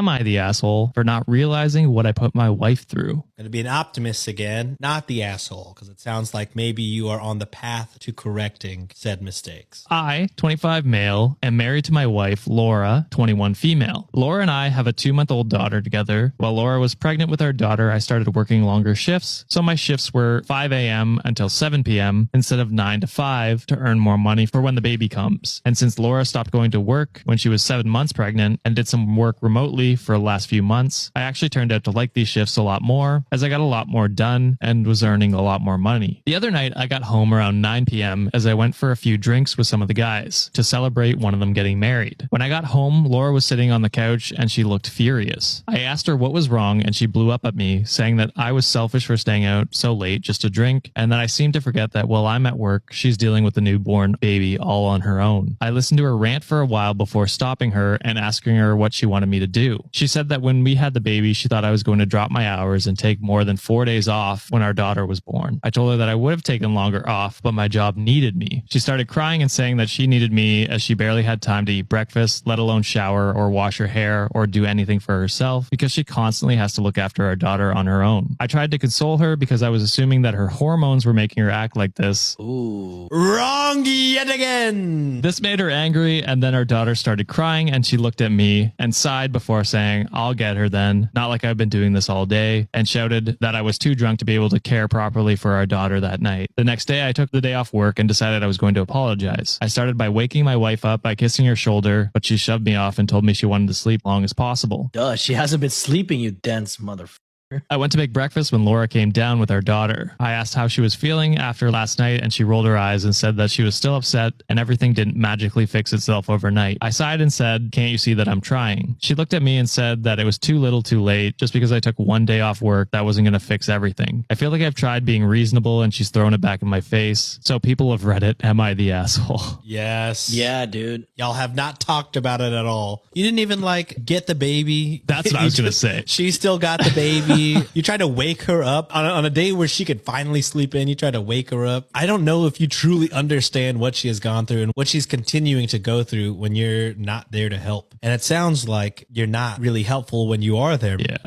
I the asshole for not realizing what I put my wife through? Going to be an optimist again, not the asshole, because it sounds like maybe you are on the path to correcting said mistakes. I, 25 male, am married to my wife, Laura, 21 female. Laura and I have a 2-month-old daughter together. While Laura was pregnant with our daughter, I started working longer shifts, so my shifts were 5 a.m. until 7 p.m. instead of 9 to 5 to earn more money for when the baby comes. And since Laura stopped going to work when she was 7 months pregnant and did some work remotely for the last few months, I actually turned out to like these shifts a lot more as I got a lot more done and was earning a lot more money. The other night, I got home around 9 p.m. as I went for a few drinks with some of the guys to celebrate one of them getting married. When I got home, Laura was sitting on the couch and she looked furious. I asked her what was wrong and she blew up at me, saying that I was selfish for staying out so late just to drink and that I seemed to forget that while I'm at work, she's dealing with a newborn baby all on her own. I listened to her rant for a while before stopping her and asking her what she wanted me to do. She said that when we had the baby, she thought I was going to drop my hours and take more than 4 days off when our daughter was born. I told her that I would have taken longer off, but my job needed me. She started crying and saying that she needed me as she barely had time to eat breakfast, let alone shower or wash her hair or do anything for herself because she constantly has to look after our daughter on her own. I tried to console her because I was assuming that her hormones were making her act like this. Ooh. Wrong yet again. This made her angry, and then our daughter started crying and she looked at me and sighed before saying, "I'll get her then, not like I've been doing this all day," and shouted that I was too drunk to be able to care properly for our daughter that night. The next day, I took the day off work and decided I was going to apologize. I started by waking my wife up by kissing her shoulder, but she shoved me off and told me she wanted to sleep long as possible. Duh, she hasn't been sleeping, you dense motherfucker. I went to make breakfast when Laura came down with our daughter. I asked how she was feeling after last night, and she rolled her eyes and said that she was still upset and everything didn't magically fix itself overnight. I sighed and said, "Can't you see that I'm trying?" She looked at me and said that it was too little too late. Just because I took 1 day off work, that wasn't going to fix everything. I feel like I've tried being reasonable and she's thrown it back in my face. So people have read it. Am I the asshole? Yes. Yeah, dude. Y'all have not talked about it at all. You didn't even get the baby. That's what I was going to say. She still got the baby. You tried to wake her up on a day where she could finally sleep in. You tried to wake her up. I don't know if you truly understand what she has gone through and what she's continuing to go through when you're not there to help. And it sounds like you're not really helpful when you are there. Yeah.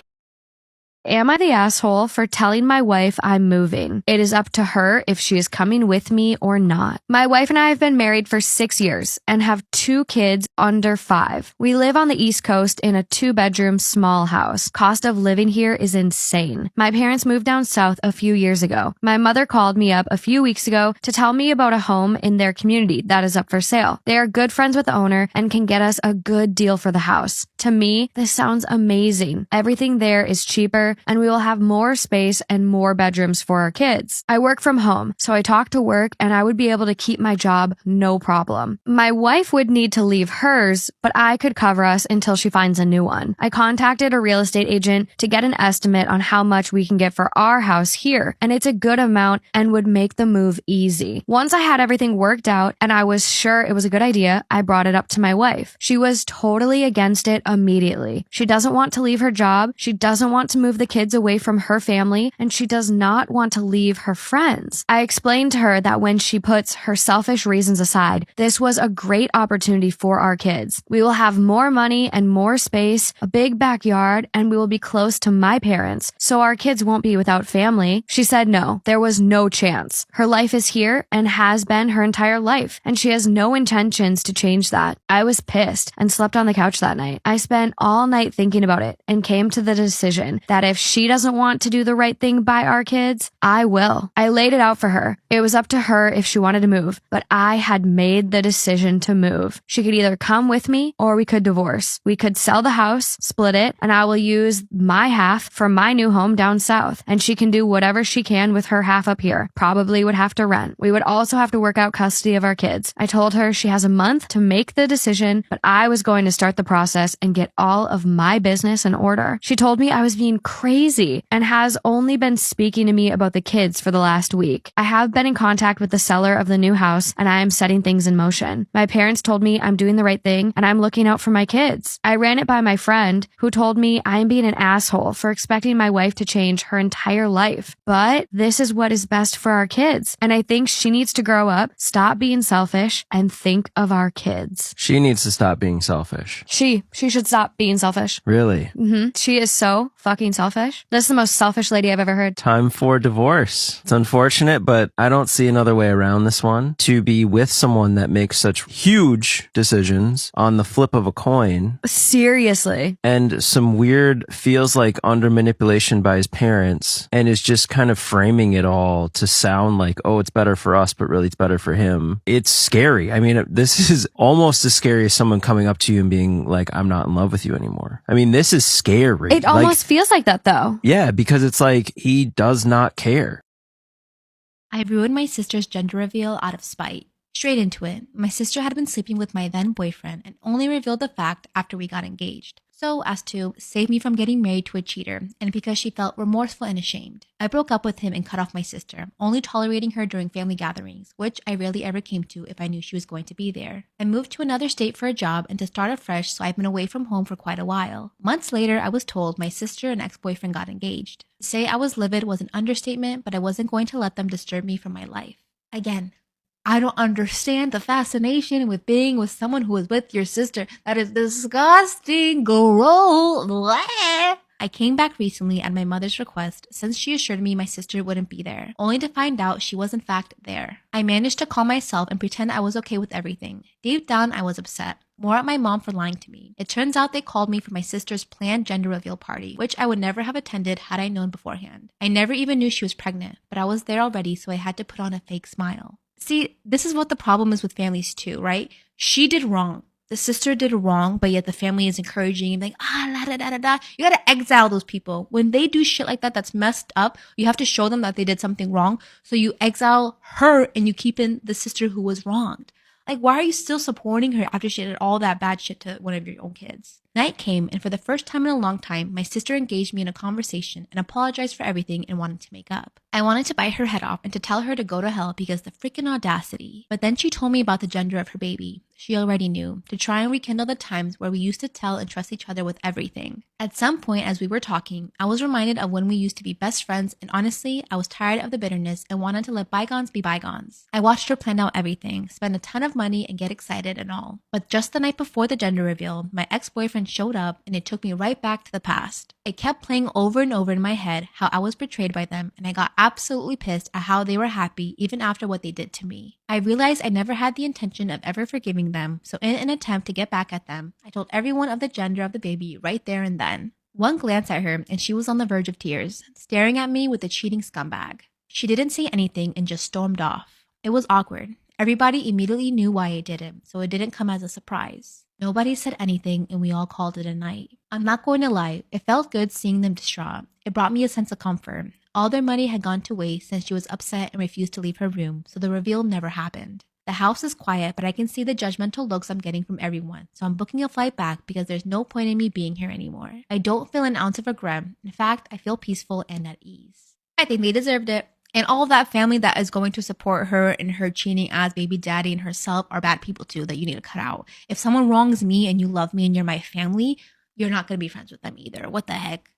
Am I the asshole for telling my wife I'm moving? It is up to her if she is coming with me or not. My wife and I have been married for 6 years and have 2 kids under 5. We live on the East Coast in a 2-bedroom small house. Cost of living here is insane. My parents moved down south a few years ago. My mother called me up a few weeks ago to tell me about a home in their community that is up for sale. They are good friends with the owner and can get us a good deal for the house. To me, this sounds amazing. Everything there is cheaper, and we will have more space and more bedrooms for our kids. I work from home, so I talk to work and I would be able to keep my job no problem. My wife would need to leave hers, but I could cover us until she finds a new one. I contacted a real estate agent to get an estimate on how much we can get for our house here, and it's a good amount and would make the move easy. Once I had everything worked out and I was sure it was a good idea, I brought it up to my wife. She was totally against it immediately. She doesn't want to leave her job, she doesn't want to move the kids away from her family, and she does not want to leave her friends. I explained to her that when she puts her selfish reasons aside, this was a great opportunity for our kids. We will have more money and more space, a big backyard, and we will be close to my parents, so our kids won't be without family. She said no, there was no chance. Her life is here and has been her entire life, and she has no intentions to change that. I was pissed and slept on the couch that night. I spent all night thinking about it and came to the decision that if she doesn't want to do the right thing by our kids, I will. I laid it out for her. It was up to her if she wanted to move, but I had made the decision to move. She could either come with me or we could divorce. We could sell the house, split it, and I will use my half for my new home down south, and she can do whatever she can with her half up here. Probably would have to rent. We would also have to work out custody of our kids. I told her she has a month to make the decision, but I was going to start the process and get all of my business in order. She told me I was being crazy crazy and has only been speaking to me about the kids for the last week. I have been in contact with the seller of the new house and I am setting things in motion. My parents told me I'm doing the right thing and I'm looking out for my kids. I ran it by my friend who told me I am being an asshole for expecting my wife to change her entire life. But this is what is best for our kids. And I think she needs to grow up, stop being selfish, and think of our kids. She needs to stop being selfish. She should stop being selfish. Really? She is so fucking selfish. This is the most selfish lady I've ever heard. Time for divorce. It's unfortunate, but I don't see another way around this one. To be with someone that makes such huge decisions on the flip of a coin. Seriously. And some weird feels like under manipulation by his parents and is just kind of framing it all to sound like, oh, it's better for us, but really it's better for him. It's scary. I mean, this is almost as scary as someone coming up to you and being like, I'm not in love with you anymore. I mean, this is scary. It almost feels like that though. Yeah, because it's like he does not care. I ruined my sister's gender reveal out of spite. Straight into it, my sister had been sleeping with my then boyfriend and only revealed the fact after we got engaged, so as to save me from getting married to a cheater, and because she felt remorseful and ashamed. I broke up with him and cut off my sister, only tolerating her during family gatherings, which I rarely ever came to if I knew she was going to be there. I moved to another state for a job and to start afresh, so I've been away from home for quite a while. Months later, I was told my sister and ex-boyfriend got engaged. To say I was livid was an understatement, but I wasn't going to let them disturb me from my life. Again, I don't understand the fascination with being with someone who is with your sister. That is disgusting. Gross. I came back recently at my mother's request since she assured me my sister wouldn't be there, only to find out she was in fact there. I managed to calm myself and pretend I was okay with everything. Deep down, I was upset. More at my mom for lying to me. It turns out they called me for my sister's planned gender reveal party, which I would never have attended had I known beforehand. I never even knew she was pregnant, but I was there already, so I had to put on a fake smile. See, this is what the problem is with families too, right? She did wrong. The sister did wrong, but yet the family is encouraging and like, la da da da da. You gotta exile those people. When they do shit like that that's messed up, you have to show them that they did something wrong. So you exile her and you keep in the sister who was wronged. Like, why are you still supporting her after she did all that bad shit to one of your own kids? Night came, and for the first time in a long time, my sister engaged me in a conversation and apologized for everything and wanted to make up. I wanted to bite her head off and to tell her to go to hell because the freaking audacity. But then she told me about the gender of her baby. She already knew, to try and rekindle the times where we used to tell and trust each other with everything. At some point as we were talking, I was reminded of when we used to be best friends, and honestly, I was tired of the bitterness and wanted to let bygones be bygones. I watched her plan out everything, spend a ton of money and get excited and all. But just the night before the gender reveal, my ex-boyfriend showed up and it took me right back to the past. It kept playing over and over in my head how I was betrayed by them, and I got absolutely pissed at how they were happy even after what they did to me. I realized I never had the intention of ever forgiving them, so in an attempt to get back at them, I told everyone of the gender of the baby right there and then. One glance at her and she was on the verge of tears, staring at me with a cheating scumbag. She didn't say anything and just stormed off. It was awkward. Everybody immediately knew why I did it, so it didn't come as a surprise. Nobody said anything and we all called it a night. I'm not going to lie, it felt good seeing them distraught. It brought me a sense of comfort. All their money had gone to waste since she was upset and refused to leave her room, so the reveal never happened. The house is quiet, but I can see the judgmental looks I'm getting from everyone, so I'm booking a flight back because there's no point in me being here anymore. I don't feel an ounce of regret. In fact, I feel peaceful and at ease. I think they deserved it. And all of that family that is going to support her and her cheating as baby daddy and herself are bad people too that you need to cut out. If someone wrongs me and you love me and you're my family, you're not going to be friends with them either. What the heck?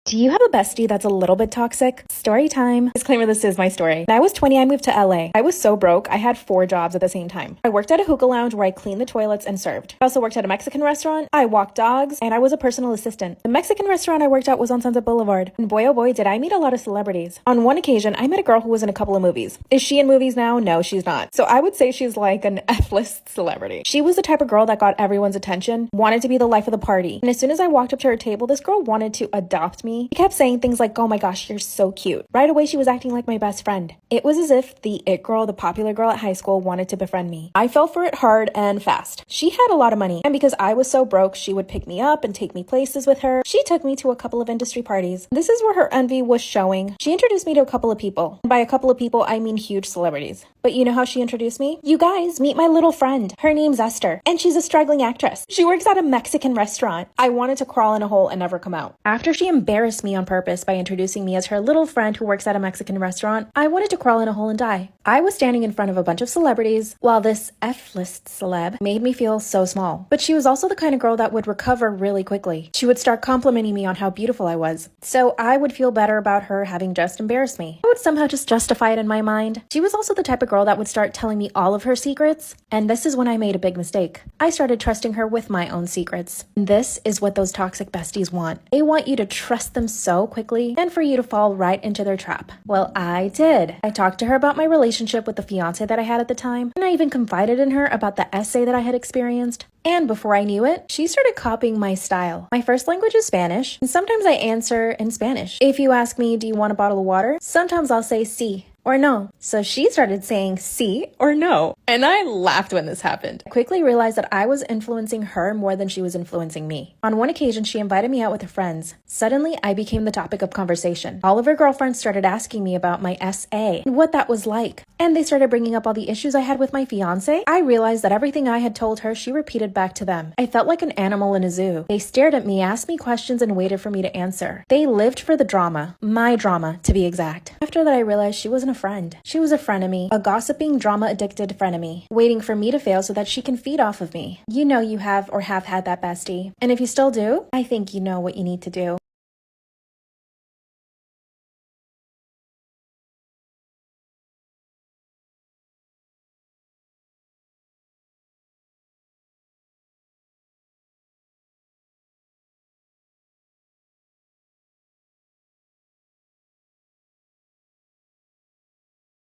Do you have a bestie that's a little bit toxic? Story time. Disclaimer, this is my story. When I was 20, I moved to LA. I was so broke, I had 4 jobs at the same time. I worked at a hookah lounge where I cleaned the toilets and served. I also worked at a Mexican restaurant, I walked dogs, and I was a personal assistant. The Mexican restaurant I worked at was on Sunset Boulevard. And boy oh boy did I meet a lot of celebrities. On one occasion, I met a girl who was in a couple of movies. Is she in movies now? No, she's not. So I would say she's like an F-list celebrity. She was the type of girl that got everyone's attention, wanted to be the life of the party. And as soon as I walked up to her table, this girl wanted to adopt me. She kept saying things like, oh my gosh, you're so cute. Right away, she was acting like my best friend. It was as if the it girl, the popular girl at high school, wanted to befriend me. I fell for it hard and fast. She had a lot of money, and because I was so broke, she would pick me up and take me places with her. She took me to a couple of industry parties. This is where her envy was showing. She introduced me to a couple of people. And by a couple of people, I mean huge celebrities. But you know how she introduced me? You guys, meet my little friend. Her name's Esther, and she's a struggling actress. She works at a Mexican restaurant. I wanted to crawl in a hole and never come out. After she embarrassed me on purpose by introducing me as her little friend who works at a Mexican restaurant, I wanted to crawl in a hole and die. I was standing in front of a bunch of celebrities, while this F-list celeb made me feel so small. But she was also the kind of girl that would recover really quickly. She would start complimenting me on how beautiful I was. So I would feel better about her having just embarrassed me. I would somehow just justify it in my mind. She was also the type of girl that would start telling me all of her secrets. And this is when I made a big mistake. I started trusting her with my own secrets. And this is what those toxic besties want. They want you to trust them so quickly and for you to fall right into their trap. Well, I did. I talked to her about my relationship with the fiance that I had at the time, and I even confided in her about the essay that I had experienced. And before I knew it, she started copying my style. My first language is Spanish, and sometimes I answer in Spanish. If you ask me, do you want a bottle of water? Sometimes I'll say sí or no. So she started saying sí or no. And I laughed when this happened. I quickly realized that I was influencing her more than she was influencing me. On one occasion, she invited me out with her friends. Suddenly, I became the topic of conversation. All of her girlfriends started asking me about my SA and what that was like. And they started bringing up all the issues I had with my fiance. I realized that everything I had told her, she repeated back to them. I felt like an animal in a zoo. They stared at me, asked me questions, and waited for me to answer. They lived for the drama. My drama, to be exact. After that, I realized she wasn't a friend. She was a frenemy, a gossiping, drama-addicted frenemy, waiting for me to fail so that she can feed off of me. You know you have or have had that bestie. And if you still do, I think you know what you need to do.